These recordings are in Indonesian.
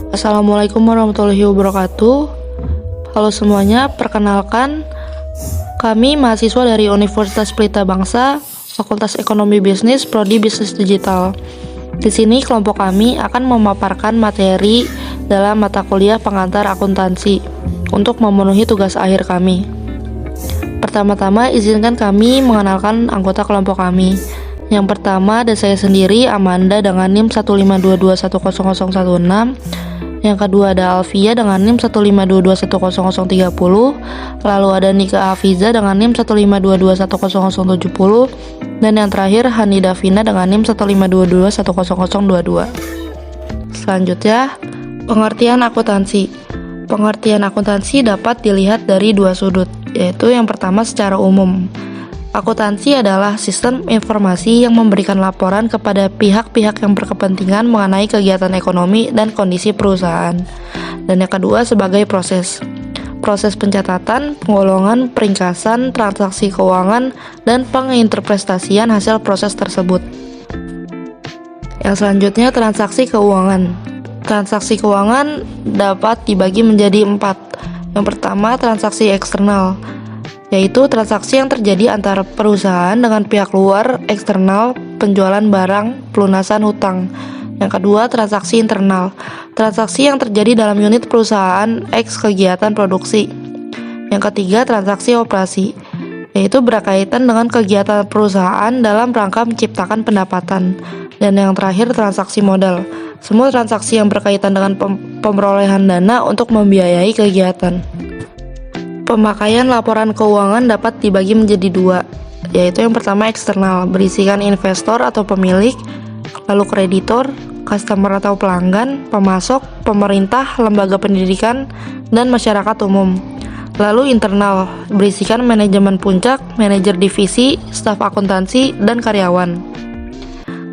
Assalamualaikum warahmatullahi wabarakatuh. Halo semuanya, perkenalkan kami mahasiswa dari Universitas Pelita Bangsa, Fakultas Ekonomi Bisnis, Prodi Bisnis Digital. Di sini kelompok kami akan memaparkan materi dalam mata kuliah pengantar akuntansi untuk memenuhi tugas akhir kami. Pertama-tama izinkan kami mengenalkan anggota kelompok kami. Yang pertama ada saya sendiri, Amanda dengan NIM 152210016. Yang kedua ada Alfia dengan NIM 152210030. Lalu ada Nika Hafiza dengan NIM 152210070. Dan yang terakhir Hani Davina dengan NIM 152210022. Selanjutnya, pengertian akuntansi. Pengertian akuntansi dapat dilihat dari dua sudut, yaitu yang pertama secara umum. Akuntansi adalah sistem informasi yang memberikan laporan kepada pihak-pihak yang berkepentingan mengenai kegiatan ekonomi dan kondisi perusahaan. Dan yang kedua sebagai proses pencatatan, penggolongan, peringkasan, transaksi keuangan, dan penginterpretasian hasil proses tersebut. Yang selanjutnya transaksi keuangan. Transaksi keuangan dapat dibagi menjadi 4. Yang pertama transaksi eksternal, yaitu transaksi yang terjadi antara perusahaan dengan pihak luar eksternal, penjualan barang, pelunasan hutang. Yang kedua, transaksi internal, transaksi yang terjadi dalam unit perusahaan X kegiatan produksi. Yang ketiga, transaksi operasi, yaitu berkaitan dengan kegiatan perusahaan dalam rangka menciptakan pendapatan. Dan yang terakhir, transaksi modal, semua transaksi yang berkaitan dengan pemerolehan dana untuk membiayai kegiatan. Pemakaian laporan keuangan dapat dibagi menjadi 2, yaitu yang pertama eksternal, berisikan investor atau pemilik, lalu kreditor, customer atau pelanggan, pemasok, pemerintah, lembaga pendidikan, dan masyarakat umum. Lalu internal, berisikan manajemen puncak, manajer divisi, staf akuntansi, dan karyawan.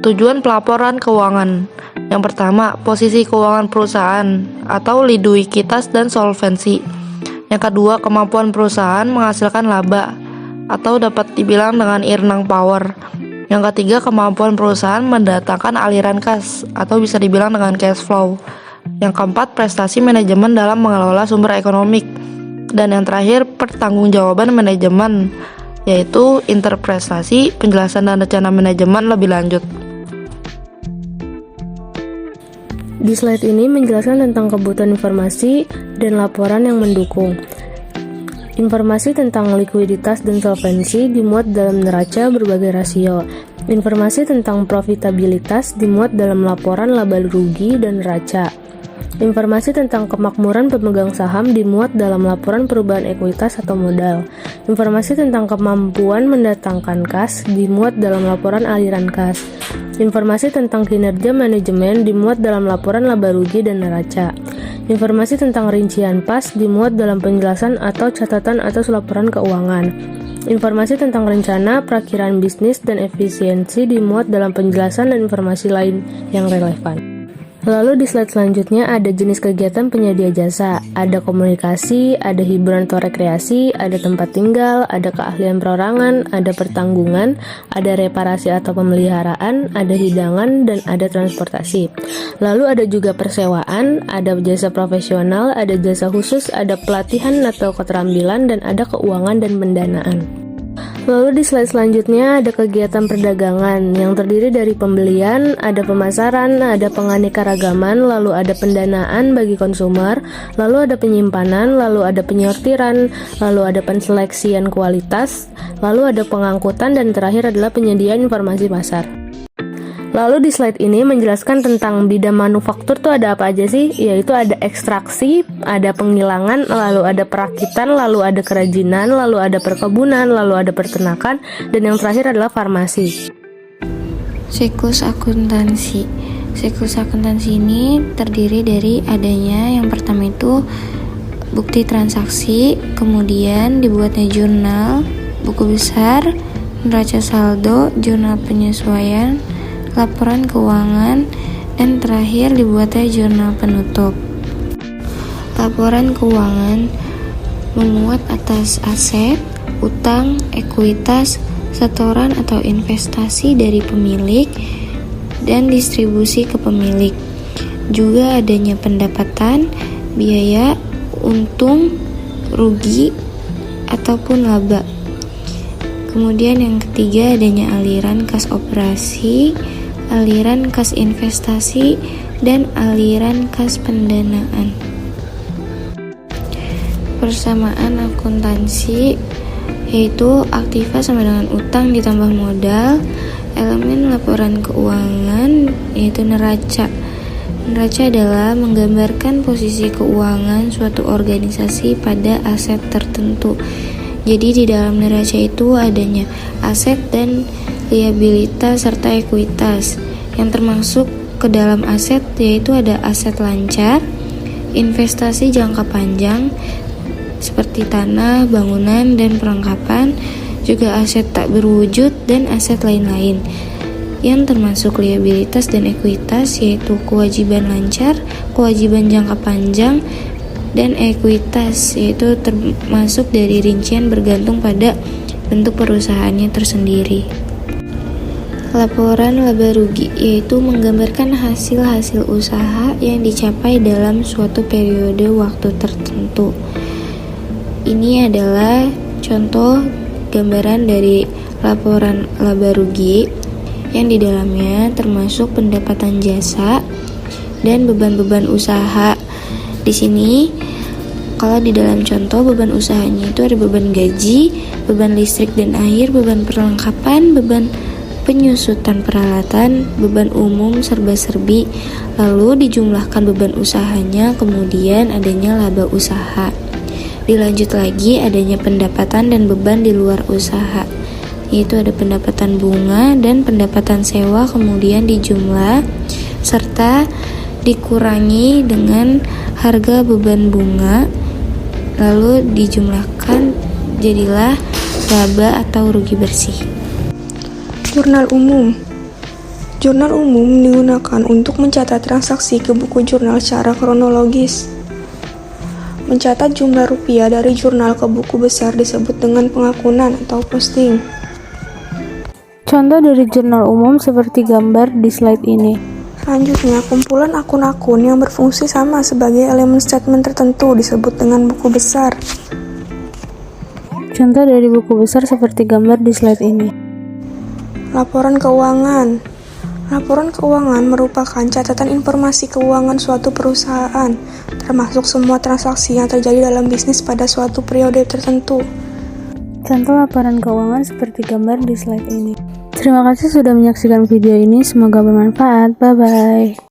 Tujuan pelaporan keuangan. Yang pertama, posisi keuangan perusahaan atau likuiditas dan solvensi. Yang kedua, kemampuan perusahaan menghasilkan laba atau dapat dibilang dengan earning power. Yang ketiga, kemampuan perusahaan mendatangkan aliran kas atau bisa dibilang dengan cash flow. Yang keempat, prestasi manajemen dalam mengelola sumber ekonomi. Dan yang terakhir, pertanggungjawaban manajemen, yaitu interpretasi, penjelasan dan rencana manajemen lebih lanjut. Di slide ini menjelaskan tentang kebutuhan informasi dan laporan yang mendukung. Informasi tentang likuiditas dan solvensi dimuat dalam neraca berbagai rasio. Informasi tentang profitabilitas dimuat dalam laporan laba rugi dan neraca. Informasi tentang kemakmuran pemegang saham dimuat dalam laporan perubahan ekuitas atau modal. Informasi tentang kemampuan mendatangkan kas dimuat dalam laporan aliran kas. Informasi tentang kinerja manajemen dimuat dalam laporan laba rugi dan neraca. Informasi tentang rincian pas dimuat dalam penjelasan atau catatan atas laporan keuangan. Informasi tentang rencana, perakiraan bisnis, dan efisiensi dimuat dalam penjelasan dan informasi lain yang relevan. Lalu di slide selanjutnya ada jenis kegiatan penyedia jasa, ada komunikasi, ada hiburan atau rekreasi, ada tempat tinggal, ada keahlian perorangan, ada pertanggungan, ada reparasi atau pemeliharaan, ada hidangan, dan ada transportasi. Lalu ada juga persewaan, ada jasa profesional, ada jasa khusus, ada pelatihan atau keterampilan, dan ada keuangan dan pendanaan. Lalu di slide selanjutnya ada kegiatan perdagangan yang terdiri dari pembelian, ada pemasaran, ada penganeka-ragaman, lalu ada pendanaan bagi konsumer, lalu ada penyimpanan, lalu ada penyortiran, lalu ada penseleksian kualitas, lalu ada pengangkutan, dan terakhir adalah penyediaan informasi pasar. Lalu di slide ini menjelaskan tentang bidang manufaktur tuh ada apa aja sih? Yaitu ada ekstraksi, ada penggilangan, lalu ada perakitan, lalu ada kerajinan, lalu ada perkebunan, lalu ada peternakan, dan yang terakhir adalah farmasi. Siklus akuntansi. Siklus akuntansi ini terdiri dari adanya yang pertama itu bukti transaksi, kemudian dibuatnya jurnal, buku besar, neraca saldo, jurnal penyesuaian, laporan keuangan, dan terakhir dibuatnya jurnal penutup. Laporan keuangan memuat atas aset, utang, ekuitas, setoran atau investasi dari pemilik, dan distribusi ke pemilik. juga adanya pendapatan, biaya, untung, rugi, ataupun laba. Kemudian yang ketiga adanya aliran kas operasi, aliran kas investasi, dan aliran kas pendanaan. Persamaan akuntansi yaitu aktiva sama dengan utang ditambah modal. Elemen laporan keuangan yaitu neraca. Neraca adalah menggambarkan posisi keuangan suatu organisasi pada aset tertentu. Jadi di dalam neraca itu adanya aset dan liabilitas serta ekuitas. Yang termasuk ke dalam aset yaitu ada aset lancar, investasi jangka panjang seperti tanah, bangunan, dan perlengkapan, juga aset tak berwujud dan aset lain-lain. Yang termasuk liabilitas dan ekuitas yaitu kewajiban lancar, kewajiban jangka panjang, dan ekuitas yaitu termasuk dari rincian bergantung pada bentuk perusahaannya tersendiri. Laporan laba rugi yaitu menggambarkan hasil-hasil usaha yang dicapai dalam suatu periode waktu tertentu. Ini adalah contoh gambaran dari laporan laba rugi yang di dalamnya termasuk pendapatan jasa dan beban-beban usaha. Di sini kalau di dalam contoh beban usahanya itu ada beban gaji, beban listrik dan air, beban perlengkapan, beban penyusutan peralatan, beban umum serba-serbi, lalu dijumlahkan beban usahanya, kemudian adanya laba usaha. Dilanjut lagi adanya pendapatan dan beban di luar usaha, yaitu ada pendapatan bunga dan pendapatan sewa, kemudian dijumlah serta dikurangi dengan harga beban bunga, lalu dijumlahkan jadilah laba atau rugi bersih. Jurnal umum. Jurnal umum digunakan untuk mencatat transaksi ke buku jurnal secara kronologis. Mencatat jumlah rupiah dari jurnal ke buku besar disebut dengan pengakunan atau posting. Contoh dari jurnal umum seperti gambar di slide ini. Selanjutnya, kumpulan akun-akun yang berfungsi sama sebagai elemen statement tertentu disebut dengan buku besar. Contoh dari buku besar seperti gambar di slide ini. Laporan keuangan. Laporan keuangan merupakan catatan informasi keuangan suatu perusahaan, termasuk semua transaksi yang terjadi dalam bisnis pada suatu periode tertentu. Contoh laporan keuangan seperti gambar di slide ini. Terima kasih sudah menyaksikan video ini, semoga bermanfaat. Bye-bye.